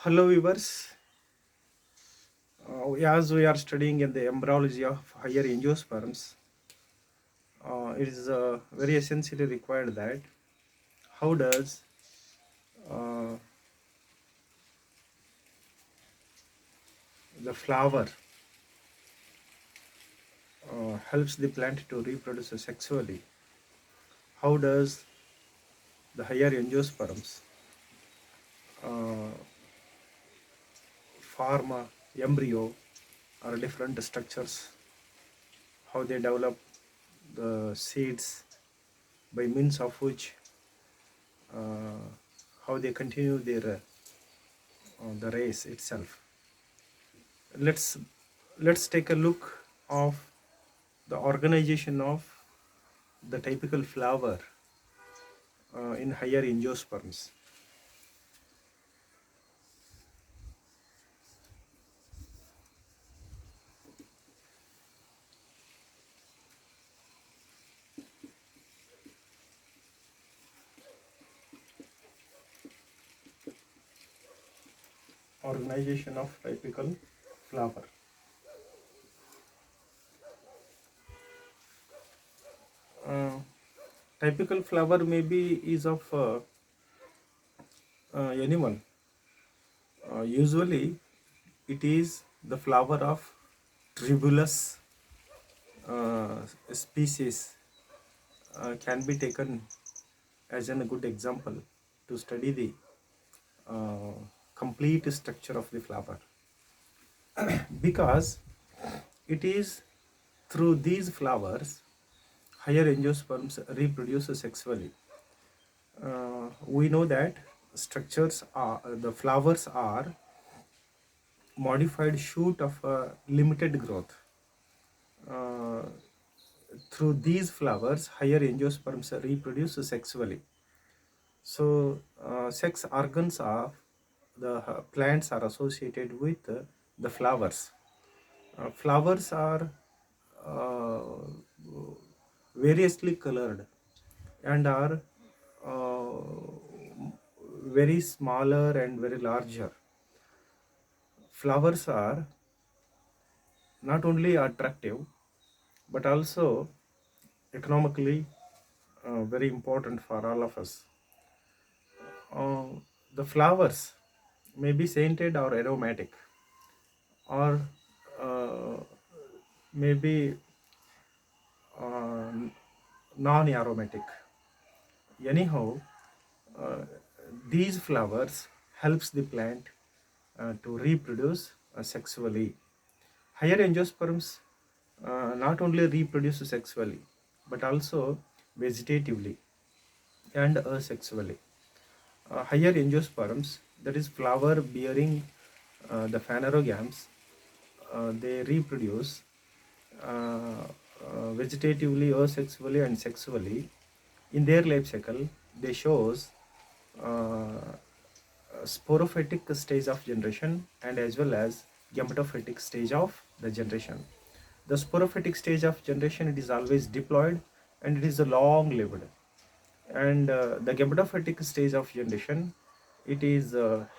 Hello, viewers. As we are studying in the embryology of higher angiosperms, it is very essentially required that how does uh, the flower helps the plant to reproduce sexually? How does the higher angiosperms uh, form a embryo or different structures? How they develop the seeds by means of which uh, how they continue their the race itself. Let's take a look of the organization of the typical flower in higher angiosperms. Organization of typical flower. uh, Typical flower maybe is of anyone. Usually it is the flower of tribulus species can be taken as a good example to study the uh, complete structure of the flower, because it is through these flowers higher angiosperms reproduce sexually. We know that structures are the flowers are modified shoot of a limited growth. Uh, Through these flowers, higher angiosperms reproduce sexually. So, sex organs of the plants are associated with the flowers. Flowers are uh, variously colored and are very smaller and very larger. Flowers are not only attractive but also economically very important for all of us. Uh, the flowers may be scented or aromatic, or uh, maybe uh, non-aromatic. Anyhow, uh, these flowers helps the plant to reproduce sexually. Higher angiosperms not only reproduce sexually but also vegetatively and asexually. Higher angiosperms, that is flower bearing the phanerogams, they reproduce vegetatively, asexually, and sexually. In their life cycle, they shows uh, sporophytic stage of generation and as well as gametophytic stage of the generation. The sporophytic stage of generation, it is always diploid and it is a long lived, and the gametophytic stage of generation, it is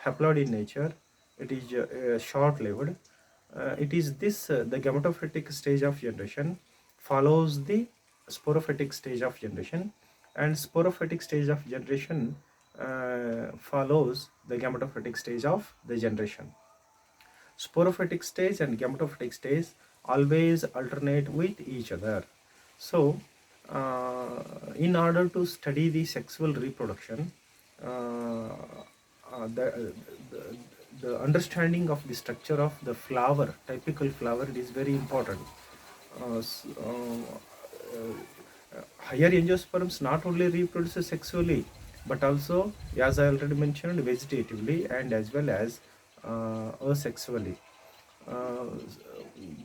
haploid in nature, it is short lived. It is this the gametophytic stage of generation follows the sporophytic stage of generation, and sporophytic stage of generation follows the gametophytic stage of the generation. Sporophytic stage and gametophytic stage always alternate with each other. So, in order to study the sexual reproduction, uh, the understanding of the structure of the flower, typical flower, it is very important. Higher angiosperms not only reproduce sexually but also, as I already mentioned, vegetatively and as well as asexually. Uh,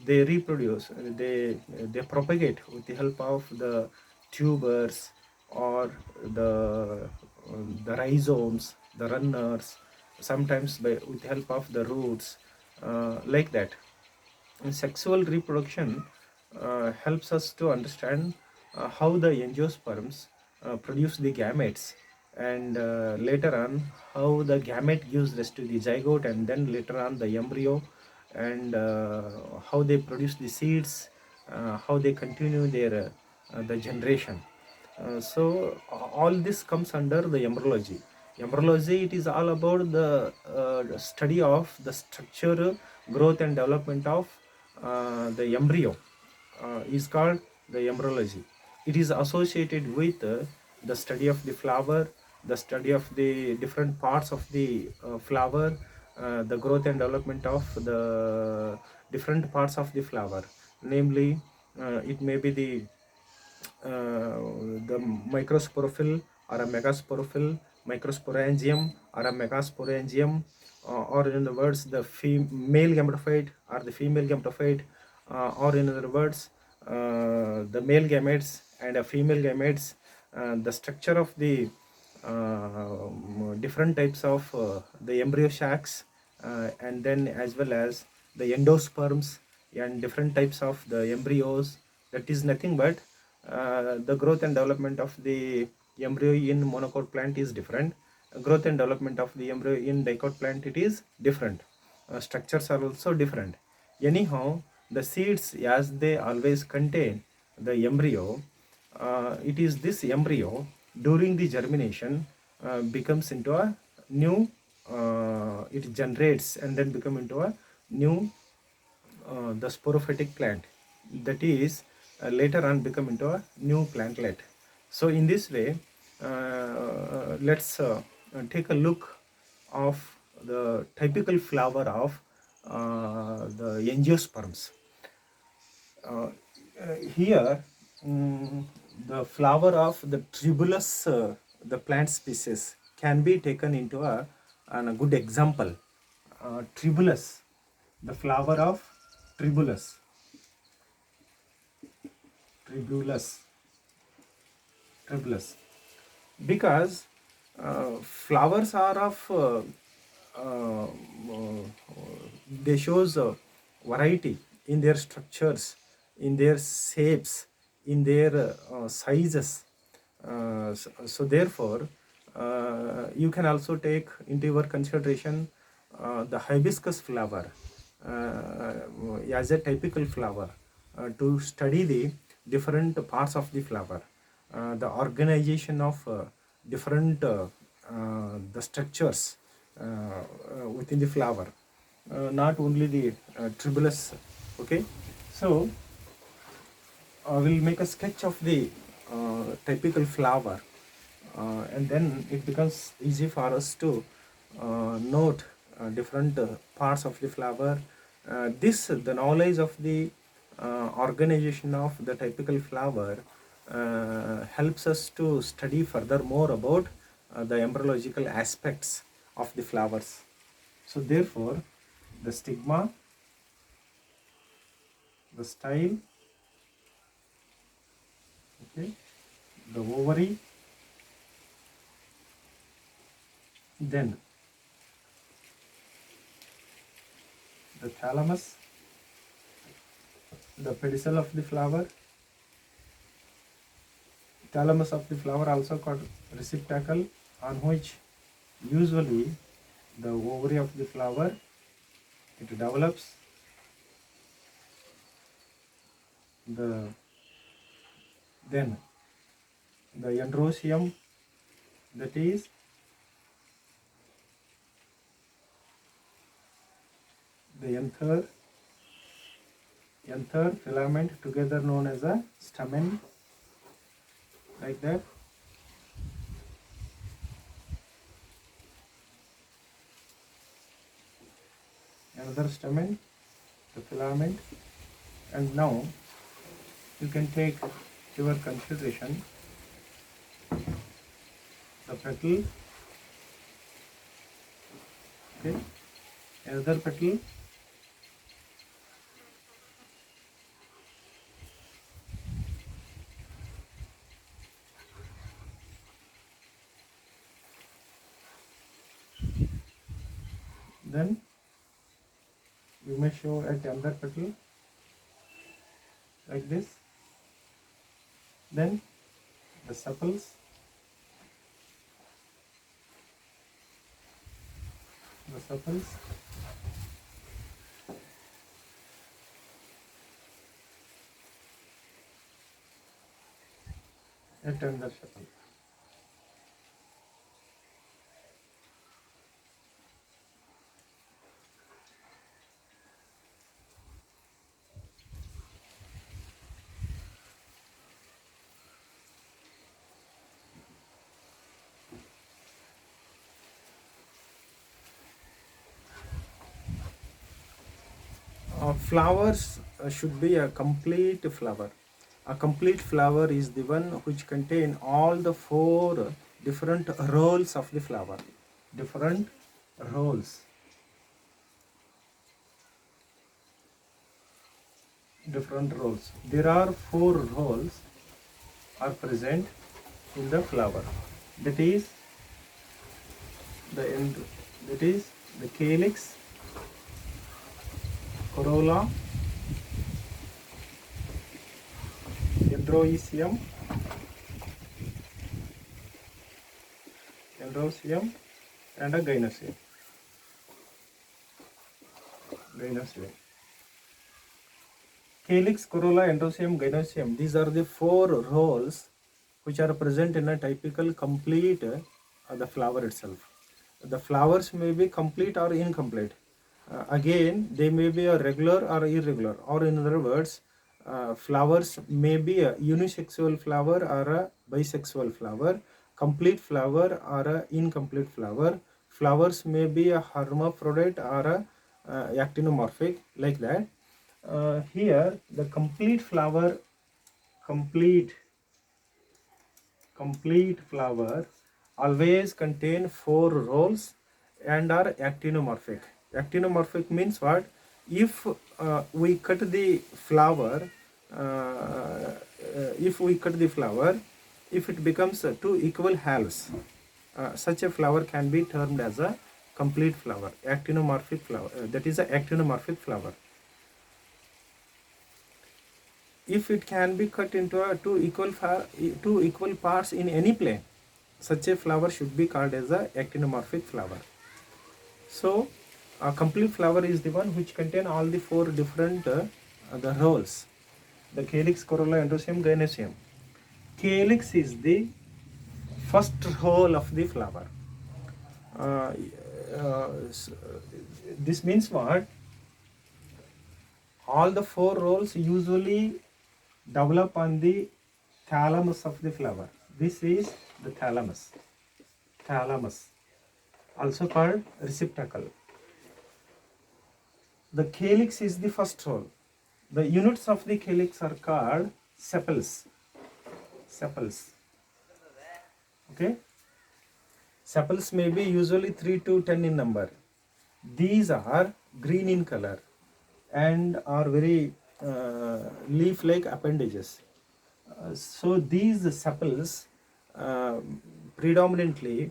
they reproduce, they propagate with the help of the tubers or the rhizomes, the runners, sometimes with the help of the roots, like that. And sexual reproduction helps us to understand how the angiosperms produce the gametes and later on how the gamete gives rise to the zygote, and then later on the embryo, and how they produce the seeds, how they continue their the generation. So all this comes under the embryology. Embryology, it is all about the study of the structure, growth and development of the embryo, is called the embryology. It is associated with the study of the flower, the study of the different parts of the flower, the growth and development of the different parts of the flower. Namely, it may be the microsporophyll or a megasporophyll, microsporangium or a megasporangium, or in other words, the male gametophyte or the female gametophyte, or in other words, the male gametes and a female gametes, the structure of the different types of the embryo sacs, and then as well as the endosperms and different types of the embryos. That is nothing but the growth and development of the embryo in monocot plant is different. Growth and development of the embryo in dicot plant, it is different. Structures are also different. Anyhow, the seeds, as they always contain the embryo, it is this embryo during the germination becomes into a new, it generates and then become into a new the sporophytic plant, that is later on become into a new plantlet. So in this way, let's take a look of the typical flower of the angiosperms. uh, Here, the flower of the tribulus, the plant species, can be taken into a good example. Tribulus, the flower of tribulus, tribulus, tribulus, because flowers are of uh, they shows variety in their structures, in their shapes, in their sizes. So therefore, you can also take into your consideration the hibiscus flower as a typical flower, to study the different parts of the flower, the organization of different the structures within the flower, not only the tribulus. Okay, so I will make a sketch of the typical flower, and then it becomes easy for us to note different parts of the flower. The knowledge of the organization of the typical flower helps us to study further more about the embryological aspects of the flowers. So therefore, the stigma, the style, okay, the ovary, then the thalamus, the pedicel of the flower, thalamus of the flower also called receptacle, on which usually the ovary of the flower, it develops, the then the androecium, that is the anther filament, together known as a stamen, like that. Another stamen, the filament. And now you can take to your consideration the petal, okay, another petal, then you may show at another petal like this, then the sepals, the sepals. A tender sepal. Flowers should be a complete flower. A complete flower is the one which contain all the four different roles of the flower. Different roles. Different roles. There are four roles are present in the flower. That is the end. That is the calyx, corolla, dendroecium, and a gynoecium. Calyx, corolla, endoecium, gynoecium. These are the four roles which are present in a typical complete the flower itself. The flowers may be complete or incomplete. Again, they may be a regular or irregular, or in other words, flowers may be a unisexual flower or a bisexual flower, complete flower or a incomplete flower. Flowers may be a hermaphrodite or a actinomorphic, like that. Here, the complete flower, complete flower always contain four roles and are actinomorphic. Actinomorphic means what? If we cut the flower, if it becomes two equal halves, such a flower can be termed as a complete flower, actinomorphic flower. That is a actinomorphic flower. If it can be cut into two equal parts in any plane, such a flower should be called as a actinomorphic flower. So a complete flower is the one which contain all the four different the roles: the calyx, corolla, endoecium, gynoecium. Calyx is the first role of the flower. This means what? All the four roles usually develop on the thalamus of the flower. This is the thalamus. Thalamus, also called receptacle. The calyx is the first role. The units of the calyx are called sepals. Sepals. Okay. Sepals may be usually 3 to 10 in number. These are green in color and are very leaf-like appendages. So these sepals predominantly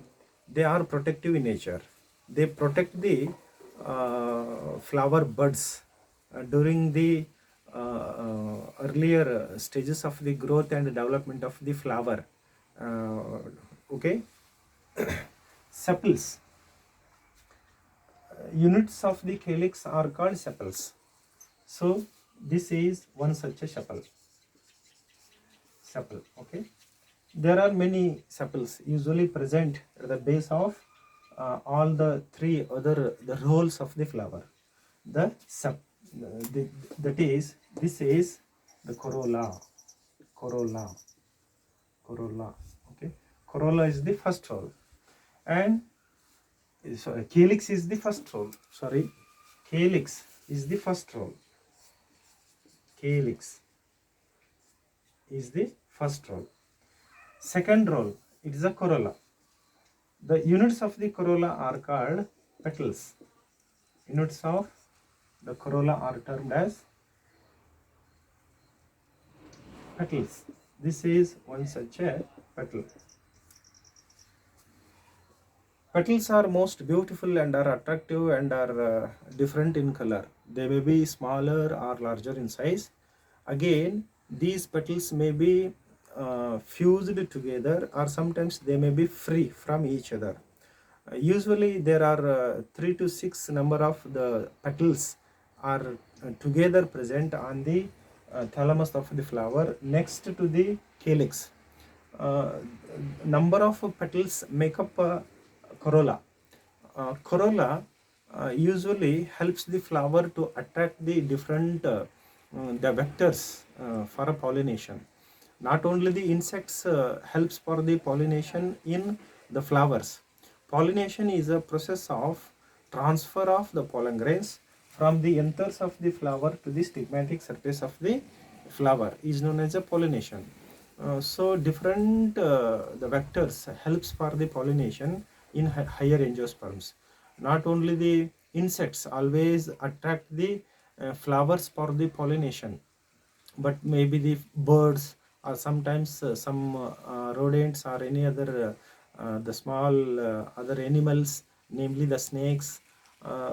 they are protective in nature. They protect the flower buds during the earlier stages of the growth and development of the flower. Okay. Sepals. Units of the calyx are called sepals. So this is one such a sepal. Okay. There are many sepals usually present at the base of all the three other the roles of the flower. This is the corolla. Okay. Corolla is the first role, and calyx is the first role. Calyx is the first role. Calyx is the first role. Second role, it is a corolla. The units of the corolla are called petals. Units of the corolla are termed as petals. This is one such a petal. Petals are most beautiful and are attractive and are different in color. They may be smaller or larger in size. Again, these petals may be fused together, or sometimes they may be free from each other. Usually there are 3 to 6 number of the petals are together present on the thalamus of the flower next to the calyx. uh, Number of petals make up corolla. Corolla usually helps the flower to attract the different the vectors for a pollination. Not only the insects helps for the pollination in the flowers. Pollination is a process of transfer of the pollen grains from the anthers of the flower to the stigmatic surface of the flower is known as a pollination. So different the vectors helps for the pollination in higher angiosperms. Not only the insects always attract the flowers for the pollination, but maybe the birds or sometimes some rodents or any other the small other animals, namely the snakes.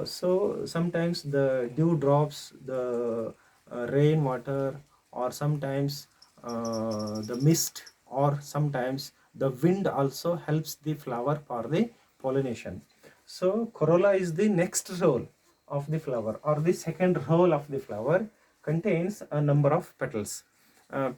So sometimes the dew drops, the rain water, or sometimes the mist, or sometimes the wind also helps the flower for the pollination. So corolla is the next role of the flower, or the second role of the flower, contains a number of petals.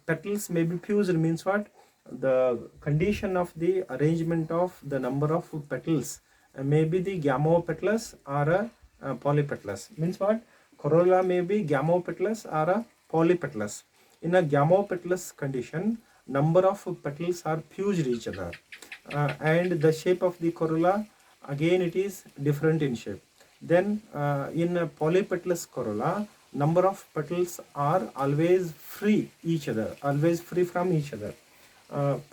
Petals may be fused means what? The condition of the arrangement of the number of petals may be the gamopetalous or a polypetalous. Means what? Corolla may be gamopetalous or a polypetalous. In a gamopetalous condition, number of petals are fused each other, and the shape of the corolla again it is different in shape. Then in a polypetalous corolla, number of petals are always free each other, always free from each other.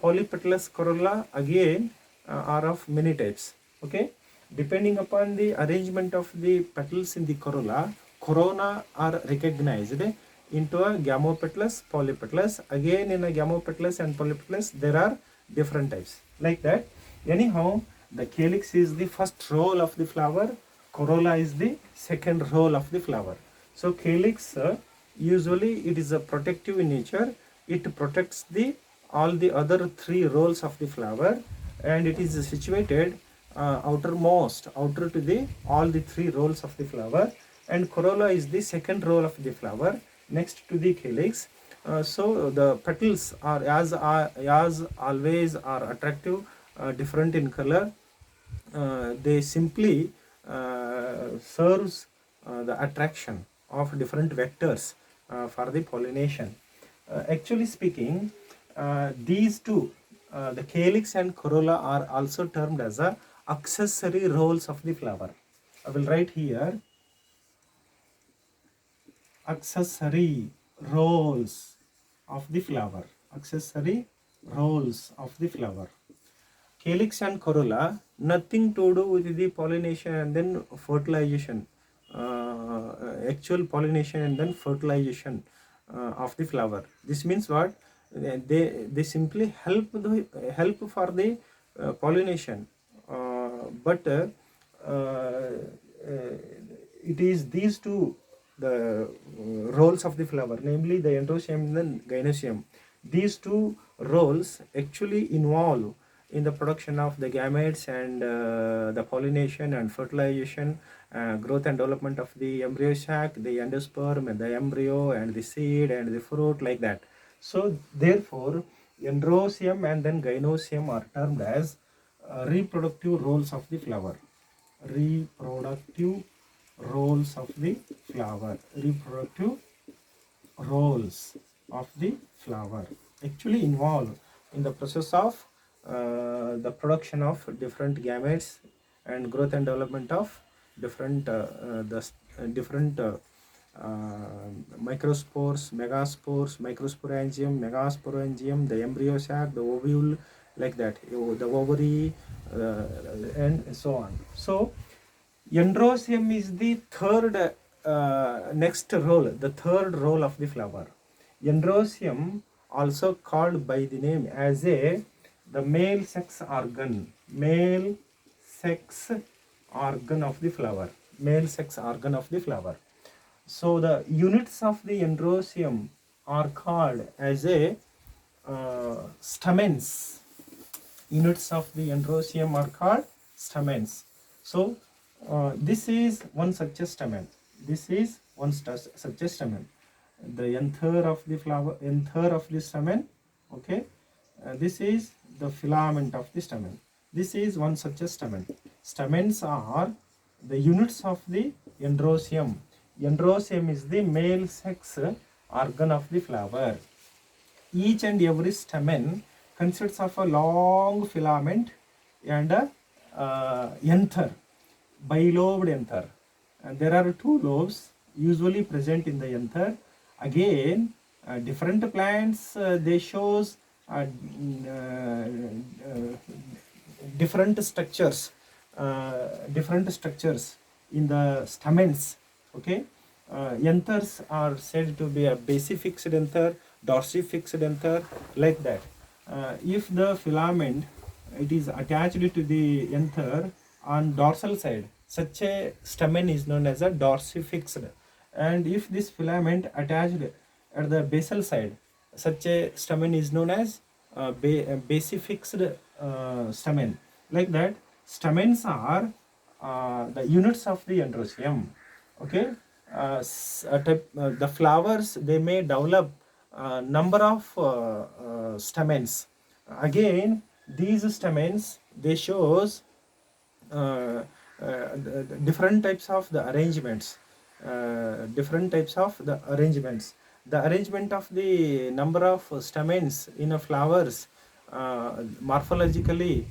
Polypetalous corolla again are of many types. Okay, depending upon the arrangement of the petals in the corolla, corona are recognized into a gamopetalous, polypetalous. Again in a gamopetalous and polypetalous there are different types like that. Anyhow, the calyx is the first role of the flower, corolla is the second role of the flower. So calyx usually it is a protective in nature. It protects the all the other three roles of the flower, and it is situated outer to the all the three roles of the flower, and corolla is the second role of the flower next to the calyx. So the petals are as always are attractive, different in color. They simply serves the attraction of different vectors for the pollination. Actually speaking, these two, the calyx and corolla, are also termed as a accessory roles of the flower. I will write here accessory roles of the flower. Accessory roles of the flower. Calyx and corolla, nothing to do with the pollination and then fertilization, actual pollination and then fertilization of the flower. This means what? They simply help for the pollination, but it is these two the roles of the flower, namely the androecium and gynoecium. These two roles actually involve in the production of the gametes and the pollination and fertilization, growth and development of the embryo sac, the endosperm and the embryo and the seed and the fruit, like that. So therefore androecium and then gynoecium are termed as reproductive roles of the flower. Reproductive roles of the flower. Reproductive roles of the flower actually involve in the process of the production of different gametes and growth and development of different different microspores, megaspores, microsporangium, megasporangium, the embryo sac, the ovule, like that, the ovary, and so on. So androecium is the third next role, the third role of the flower. Androecium, also called by the name as a the male sex organ, male sex organ of the flower, male sex organ of the flower. So the units of the androecium are called as a stamens. Units of the androecium are called stamens. So this is one such a stamen. This is one such a stamen. The anther of the flower, anther of the stamen. Okay, this is the filament of the stamen. This is one such a stamen. Stamens are the units of the androecium. Androecium is the male sex organ of the flower. Each and every stamen consists of a long filament and a anther, bilobed anther. And there are two lobes usually present in the anther. Again, different plants they shows different structures, in the stamens. Okay, anthers are said to be a basifixed anther, dorsifixed anther, like that. If the filament it is attached to the anther on dorsal side, such a stamen is known as a dorsifixed. And if this filament attached at the basal side, such a stamen is known as basifixed stamen. Like that, stamens are the units of the androecium. Okay, the flowers they may develop number of stamens. Again, these stamens they shows different types of the arrangements. The arrangement of the number of stamens in a flowers morphologically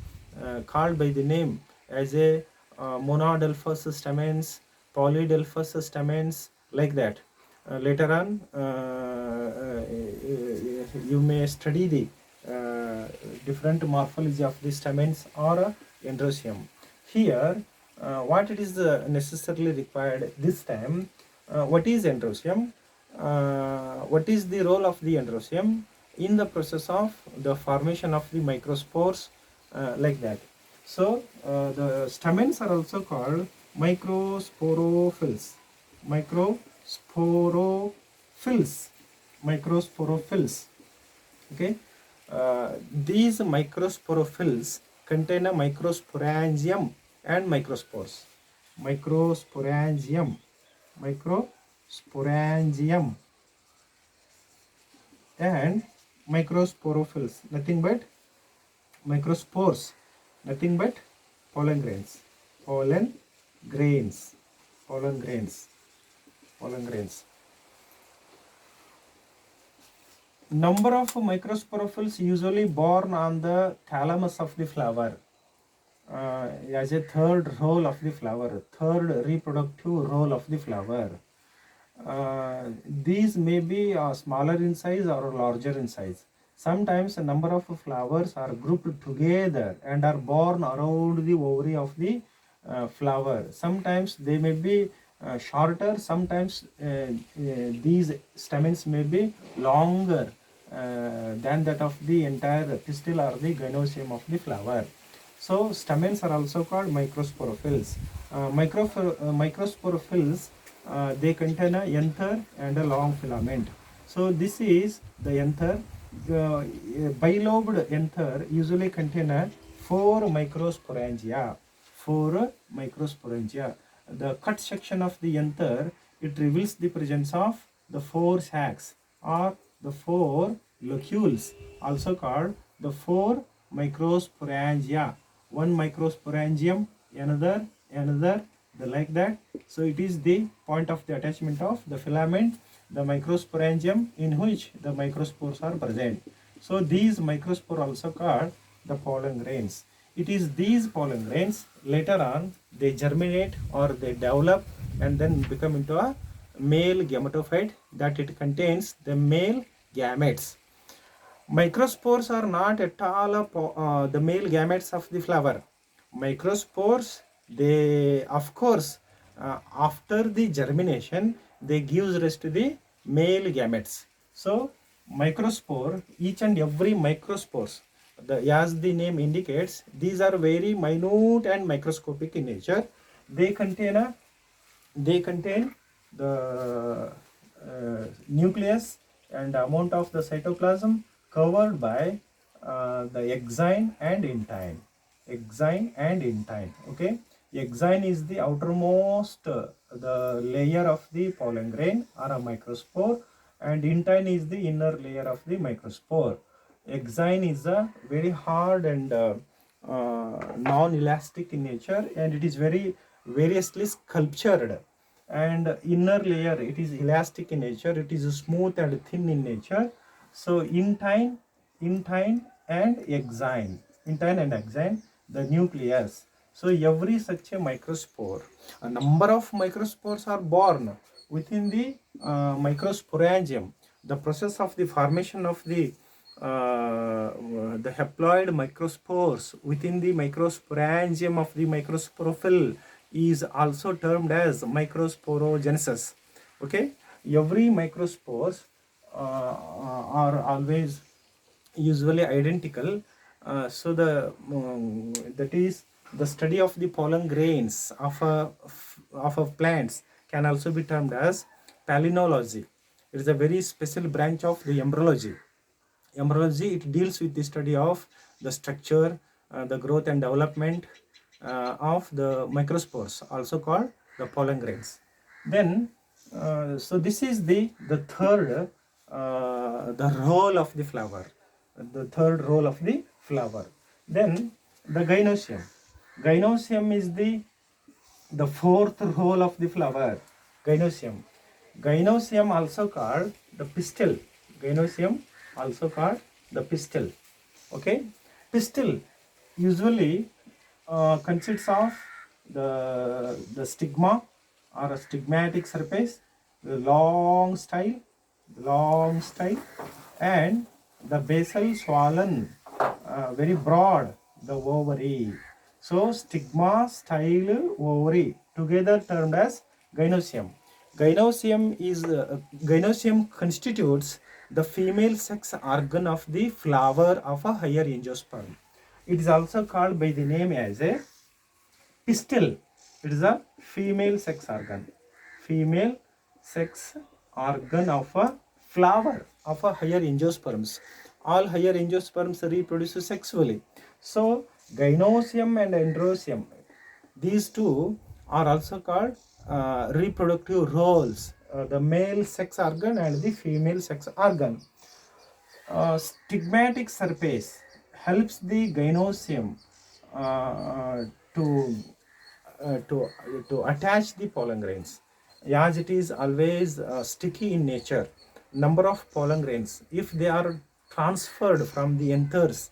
called by the name as a monodelphous stamens, polydelphous stamens, like that. Later on, you may study the different morphology of the stamens or androecium. Here, what it is necessarily required this time, what is androecium? What is the role of the androecium in the process of the formation of the microspores, like that. So the stamens are also called microsporophylls. Microsporophylls. Okay, these microsporophylls contain a microsporangium and microspores. Microsporangium and microsporophylls, nothing but microspores, nothing but pollen grains. Number of microsporophylls usually born on the thalamus of the flower as a third role of the flower, third reproductive role of the flower. These may be smaller in size or larger in size. Sometimes a number of flowers are grouped together and are born around the ovary of the flower. Sometimes they may be shorter, sometimes these stamens may be longer than that of the entire pistil or the gynoecium of the flower. So stamens are also called microsporophylls. Microsporophylls they contain a anther and a long filament. So this is the anther. Bilobed anther usually contain 4 microsporangia. The cut section of the anther, it reveals the presence of the 4 sacs or the 4 locules, also called the 4 microsporangia. One microsporangium, another, like that. So it is the point of the attachment of the filament, the microsporangium, in which the microspores are present. So these microspores also called the pollen grains. It is these pollen grains later on they germinate or they develop and then become into a male gametophyte, that it contains the male gametes. Microspores are not at all the male gametes of the flower. Microspores, they of course after the germination they gives rise to the male gametes. So microspore, each and every microspores, as the name indicates, these are very minute and microscopic in nature. They contain the nucleus and amount of the cytoplasm covered by the exine and intine. exine and intine. Okay, exine is the outermost the layer of the pollen grain or a microspore, and intine is the inner layer of the microspore. Exine is a very hard and non-elastic in nature, and it is very variously sculptured. And inner layer, it is elastic in nature, it is smooth and thin in nature. So intine and exine, the nucleus. So every such a microspore, a number of microspores are born within the microsporangium. The process of the formation of the haploid microspores within the microsporangium of the microsporophyll is also termed as microsporogenesis. Okay, every microspores are always usually identical. So that is the study of the pollen grains of plants can also be termed as palynology. It is a very special branch of the embryology. Embryology, it deals with the study of the structure, the growth and development of the microspores, also called the pollen grains. Then, so this is the third, the role of the flower, the third role of the flower. Then the gynoecium. Gynoecium is the fourth role of the flower. Gynoecium. Gynoecium also called the pistil. Gynoecium also called the pistil. Okay, pistil usually consists of the stigma or a stigmatic surface, the long style, and the basal swollen, very broad, the ovary. So stigma, style, ovary together termed as gynoecium. Gynoecium constitutes the female sex organ of the flower of a higher angiosperm. It is also called by the name as a pistil. It is a female sex organ. Female sex organ of a flower of a higher angiosperms. All higher angiosperms reproduce sexually. So gynoecium and androecium, these two are also called reproductive roles, the male sex organ and the female sex organ. Stigmatic surface helps the gynoecium to to attach the pollen grains, as it is always sticky in nature. Number of pollen grains, if they are transferred from the anthers,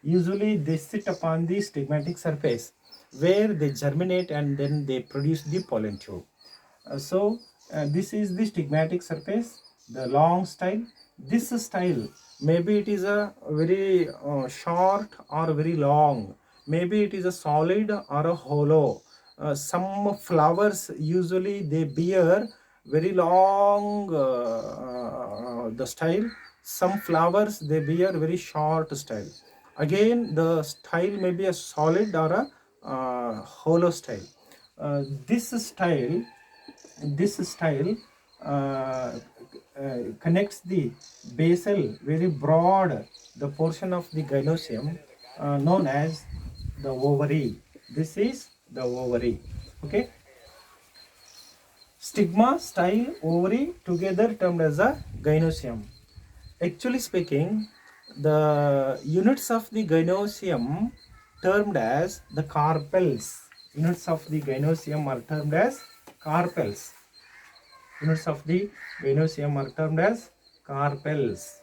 usually they sit upon the stigmatic surface where they germinate and then they produce the pollen tube. This is the stigmatic surface, the long style. This style, maybe it is a very short or very long, maybe it is a solid or a hollow. Some flowers usually they bear very long the style. Some flowers they bear very short style. Again, the style may be a solid or a hollow style. This style connects the basal, very broad, the portion of the gynoecium known as the ovary. This is the ovary. Okay. Stigma, style, ovary together termed as a gynoecium. Actually speaking, the units of the gynoecium termed as the carpels. Units of the gynoecium are termed as carpels. Units of the gynoecium are termed as carpels.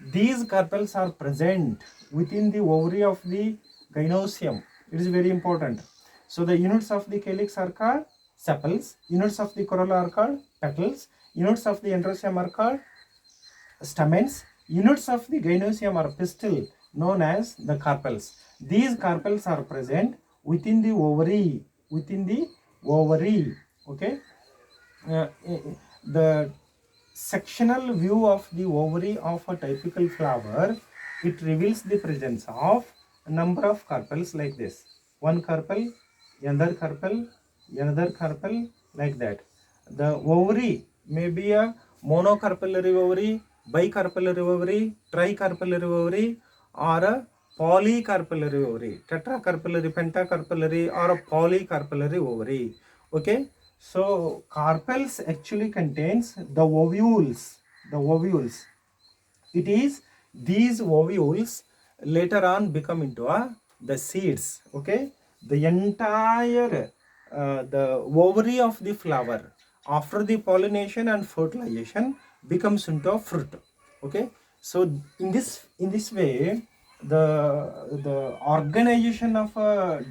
These carpels are present within the ovary of the gynoecium. It is very important. So the units of the calyx are called sepals. Units of the corolla are called petals. Units of the androecium are called stamens. Units of the gynoecium are pistil, known as the carpels. These carpels are present within the ovary. Okay. The sectional view of the ovary of a typical flower, it reveals the presence of a number of carpels like this. One carpel, another carpel, like that. The ovary may be a monocarpellary ovary, bicarpellary ovary, tricarpellary ovary, or a polycarpellary ovary, tetracarpellary, pentacarpellary, or a polycarpellary ovary. Okay, so carpels actually contains the ovules. The ovules, it is these ovules later on become into the seeds. Okay, the entire the ovary of the flower after the pollination and fertilization becomes into a fruit. Okay, so in this way, the organization of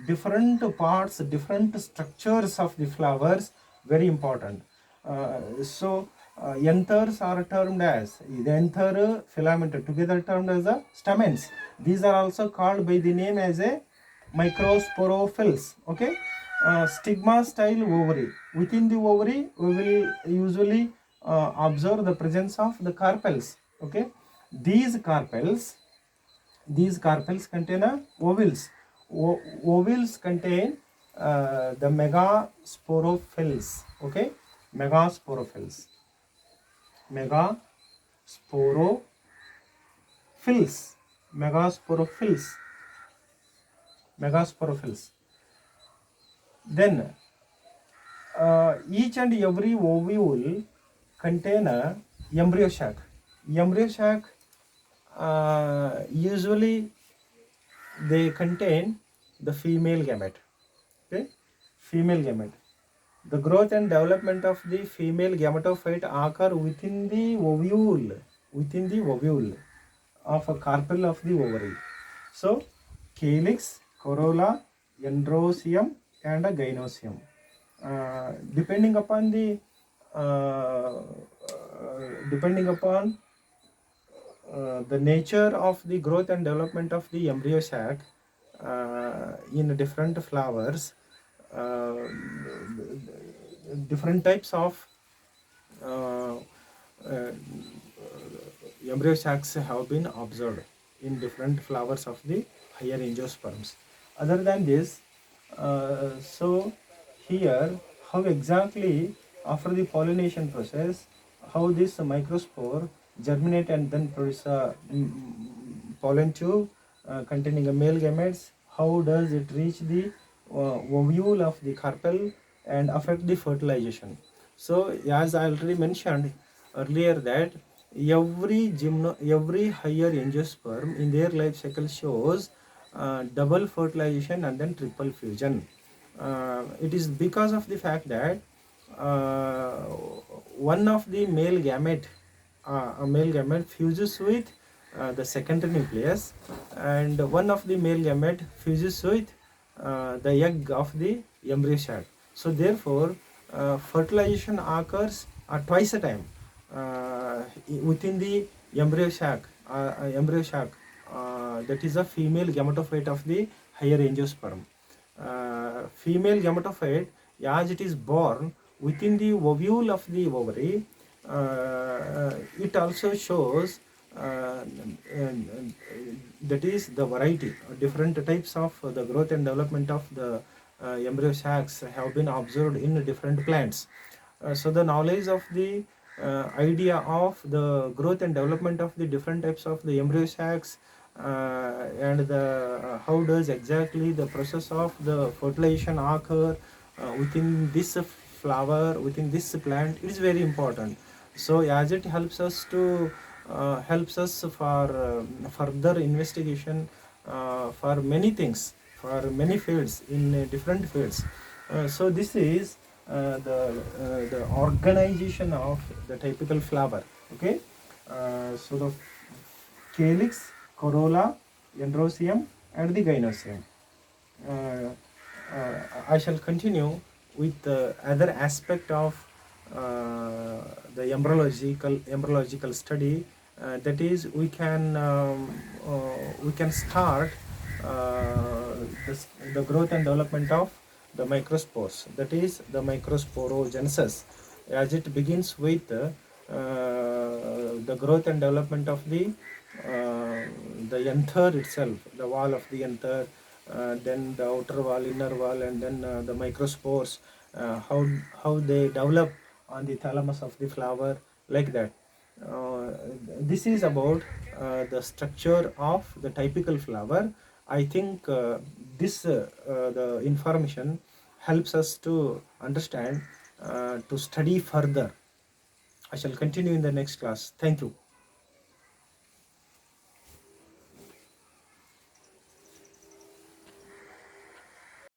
different parts, different structures of the flowers, very important. Anthers are termed as the anther filament, together termed as the stamens. These are also called by the name as a microsporophylls. Okay, stigma style ovary. Within the ovary, we will usually observe the presence of the carpels. Okay, these carpels contain ovules. Ovules contain the megasporophylls. Okay, megasporophylls. Megasporophylls. Megasporophylls. Megasporophylls. Then each and every ovule contain a embryo sac. Embryo sac usually they contain the female gamete. Okay, female gamete. The growth and development of the female gametophyte occur within the ovule of a carpel of the ovary. So calyx, corolla, androecium, and a gynoecium. Depending upon the nature of the growth and development of the embryo sac in different flowers, different types of embryo sacs have been observed in different flowers of the higher angiosperms. Other than this, so here how exactly after the pollination process, how this microspore germinate and then produce a pollen tube containing a male gametes. How does it reach the ovule of the carpel and affect the fertilization? So as I already mentioned earlier that every higher angiosperm in their life cycle shows double fertilization and then triple fusion. It is because of the fact that one of the male gamete, a male gamete fuses with the secondary nucleus, and one of the male gamete fuses with the egg of the embryo sac. So therefore fertilization occurs twice a time within the embryo sac. That is a female gametophyte of the higher angiosperm. Female gametophyte, as it is born within the ovule of the ovary, it also shows that is the variety, different types of the growth and development of the embryo sacs have been observed in different plants. So the knowledge of the idea of the growth and development of the different types of the embryo sacs and the how does exactly the process of the fertilization occur within this flower, within this plant, it is very important. So as it helps us to helps us for further investigation for many things, for many fields, in different fields. So this is the organization of the typical flower. Okay, so the calyx, corolla, androecium, and the gynoecium. I shall continue with the other aspect of the embryological study. That is, we can start the growth and development of the microspores. That is the microsporogenesis, as it begins with the growth and development of the anther itself, the wall of the anther, then the outer wall, inner wall, and then the microspores, how they develop on the thalamus of the flower, like that. This is about the structure of the typical flower. I think the information helps us to understand, to study further. I shall continue in the next class. Thank you.